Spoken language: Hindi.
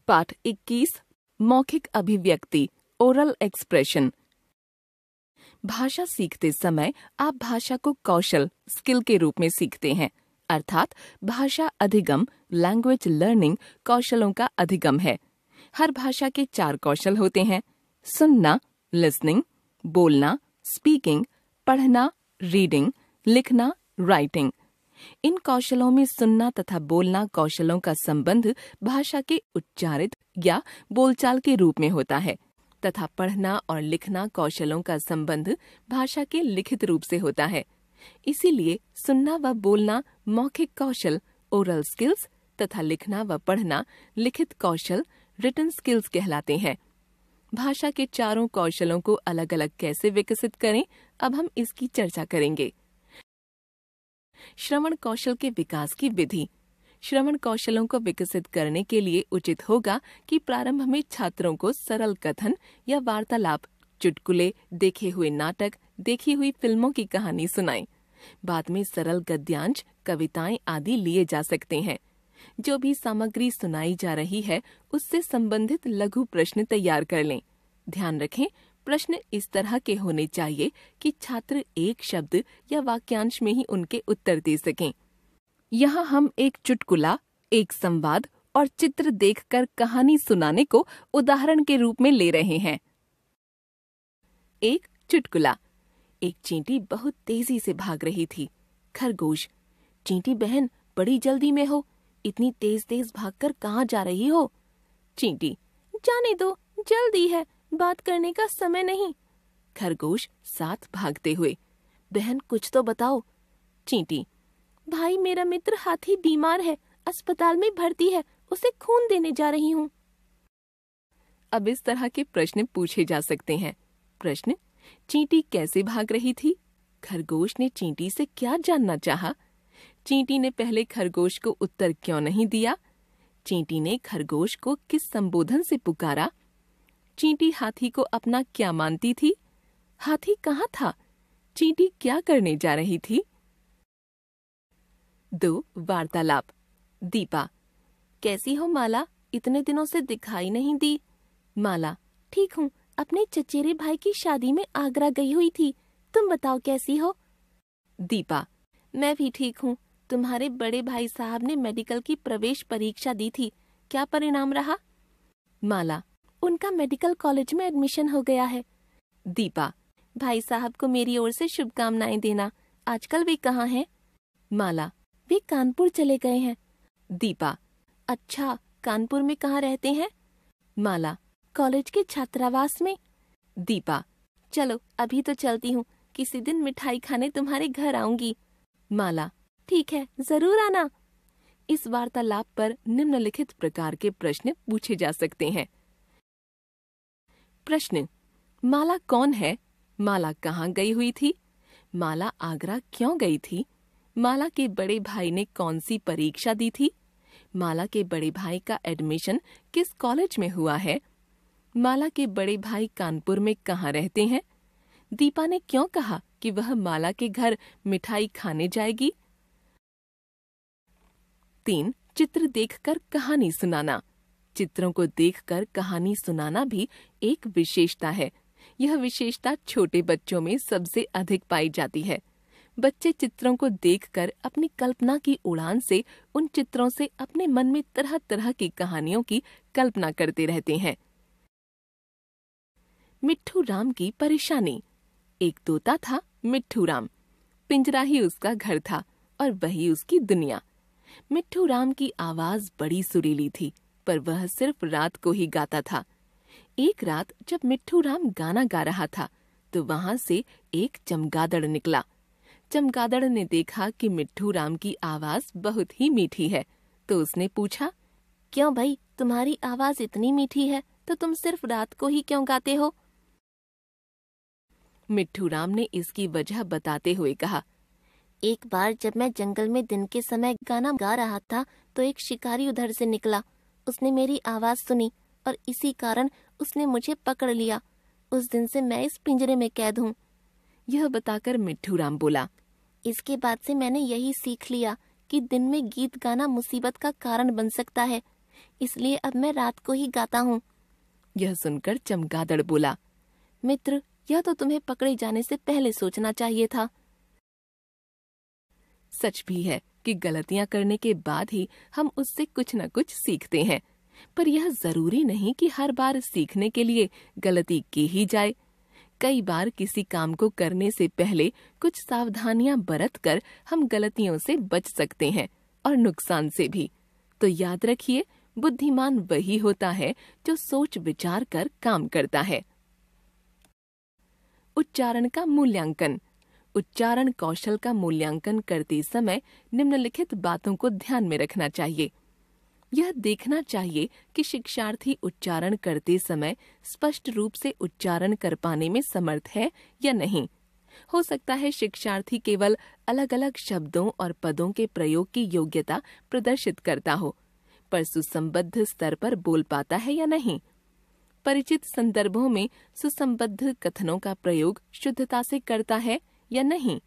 पाठ 21 मौखिक अभिव्यक्ति ओरल एक्सप्रेशन। भाषा सीखते समय आप भाषा को कौशल स्किल के रूप में सीखते हैं, अर्थात भाषा अधिगम लैंग्वेज लर्निंग कौशलों का अधिगम है। हर भाषा के 4 कौशल होते हैं: सुनना लिसनिंग, बोलना स्पीकिंग, पढ़ना रीडिंग, लिखना राइटिंग। इन कौशलों में सुनना तथा बोलना कौशलों का संबंध भाषा के उच्चारित या बोलचाल के रूप में होता है तथा पढ़ना और लिखना कौशलों का संबंध भाषा के लिखित रूप से होता है। इसीलिए सुनना व बोलना मौखिक कौशल ओरल स्किल्स तथा लिखना व पढ़ना लिखित कौशल रिटन स्किल्स कहलाते हैं। भाषा के 4 कौशलों को अलग अलग कैसे विकसित करें, अब हम इसकी चर्चा करेंगे। श्रवण कौशल के विकास की विधि। श्रवण कौशलों को विकसित करने के लिए उचित होगा कि प्रारंभ में छात्रों को सरल कथन या वार्तालाप, चुटकुले, देखे हुए नाटक, देखी हुई फिल्मों की कहानी सुनाएं। बाद में सरल गद्यांश, कविताएं आदि लिए जा सकते हैं। जो भी सामग्री सुनाई जा रही है उससे संबंधित लघु प्रश्न तैयार कर लें। ध्यान रखें, प्रश्न इस तरह के होने चाहिए कि छात्र एक शब्द या वाक्यांश में ही उनके उत्तर दे सकें। यहाँ हम एक चुटकुला, एक संवाद और चित्र देखकर कहानी सुनाने को उदाहरण के रूप में ले रहे हैं। एक चुटकुला। एक चींटी बहुत तेजी से भाग रही थी। खरगोश: चींटी बहन, बड़ी जल्दी में हो, इतनी तेज तेज भागकर कहाँ जा रही हो? चींटी: जाने दो, जल्दी है, बात करने का समय नहीं। खरगोश साथ भागते हुए: बहन कुछ तो बताओ। चींटी: भाई, मेरा मित्र हाथी बीमार है, अस्पताल में भर्ती है, उसे खून देने जा रही हूँ। अब इस तरह के प्रश्न पूछे जा सकते हैं। प्रश्न: चींटी कैसे भाग रही थी? खरगोश ने चींटी से क्या जानना चाहा? चींटी ने पहले खरगोश को उत्तर क्यों नहीं दिया? चींटी ने खरगोश को किस संबोधन से पुकारा? चींटी हाथी को अपना क्या मानती थी? हाथी कहाँ था? चींटी क्या करने जा रही थी? 2 वार्तालाप। दीपा: कैसी हो माला, इतने दिनों से दिखाई नहीं दी। माला: ठीक हूँ, अपने चचेरे भाई की शादी में आगरा गई हुई थी, तुम बताओ कैसी हो? दीपा: मैं भी ठीक हूँ, तुम्हारे बड़े भाई साहब ने मेडिकल की प्रवेश परीक्षा दी थी, क्या परिणाम रहा? माला: उनका मेडिकल कॉलेज में एडमिशन हो गया है। दीपा: भाई साहब को मेरी ओर से शुभकामनाएं देना, आजकल वे कहाँ हैं? माला: वे कानपुर चले गए हैं। दीपा: अच्छा, कानपुर में कहाँ रहते हैं? माला: कॉलेज के छात्रावास में। दीपा: चलो अभी तो चलती हूँ, किसी दिन मिठाई खाने तुम्हारे घर आऊंगी। माला: ठीक है, जरूर आना। इस वार्तालाप पर निम्नलिखित प्रकार के प्रश्न पूछे जा सकते हैं। प्रश्न: माला कौन है? माला कहाँ गई हुई थी? माला आगरा क्यों गई थी? माला के बड़े भाई ने कौन सी परीक्षा दी थी? माला के बड़े भाई का एडमिशन किस कॉलेज में हुआ है? माला के बड़े भाई कानपुर में कहाँ रहते हैं? दीपा ने क्यों कहा कि वह माला के घर मिठाई खाने जाएगी? 3 चित्र देखकर कहानी सुनाना। चित्रों को देखकर कहानी सुनाना भी एक विशेषता है। यह विशेषता छोटे बच्चों में सबसे अधिक पाई जाती है। बच्चे चित्रों को देखकर अपनी कल्पना की उड़ान से उन चित्रों से अपने मन में तरह तरह की कहानियों की कल्पना करते रहते हैं। मिट्ठू राम की परेशानी। एक तोता था मिट्ठू राम। पिंजरा ही उसका घर था और वही उसकी दुनिया। मिट्ठू राम की आवाज बड़ी सुरीली थी, पर वह सिर्फ रात को ही गाता था। एक रात जब मिट्ठू राम गाना गा रहा था तो वहां से एक चमगादड़ निकला। चमगादड़ ने देखा कि मिट्ठू राम की आवाज बहुत ही मीठी है, तो उसने पूछा, क्यों भाई, तुम्हारी आवाज इतनी मीठी है तो तुम सिर्फ रात को ही क्यों गाते हो? मिट्ठू राम ने इसकी वजह बताते हुए कहा, एक बार जब मैं जंगल में दिन के समय गाना गा रहा था तो एक शिकारी उधर से निकला। उसने मेरी आवाज सुनी और इसी कारण उसने मुझे पकड़ लिया। उस दिन से मैं इस पिंजरे में कैद हूँ। यह बताकर मिट्ठू राम बोला, इसके बाद से मैंने यही सीख लिया कि दिन में गीत गाना मुसीबत का कारण बन सकता है। इसलिए अब मैं रात को ही गाता हूँ। यह सुनकर चमगादड़ बोला, मित्र, यह तो तुम्हें पकड़े जाने से पहले सोचना चाहिए था। सच भी है कि गलतियां करने के बाद ही हम उससे कुछ न कुछ सीखते हैं, पर यह जरूरी नहीं कि हर बार सीखने के लिए गलती की ही जाए। कई बार किसी काम को करने से पहले कुछ सावधानियां बरतकर हम गलतियों से बच सकते हैं और नुकसान से भी। तो याद रखिए, बुद्धिमान वही होता है जो सोच विचार कर काम करता है। उच्चारण का मूल्यांकन। उच्चारण कौशल का मूल्यांकन करते समय निम्नलिखित बातों को ध्यान में रखना चाहिए। यह देखना चाहिए कि शिक्षार्थी उच्चारण करते समय स्पष्ट रूप से उच्चारण कर पाने में समर्थ है या नहीं। हो सकता है शिक्षार्थी केवल अलग अलग शब्दों और पदों के प्रयोग की योग्यता प्रदर्शित करता हो, पर सुसंबद्ध स्तर पर बोल पाता है या नहीं। परिचित संदर्भों में सुसंबद्ध कथनों का प्रयोग शुद्धता से करता है या नहीं।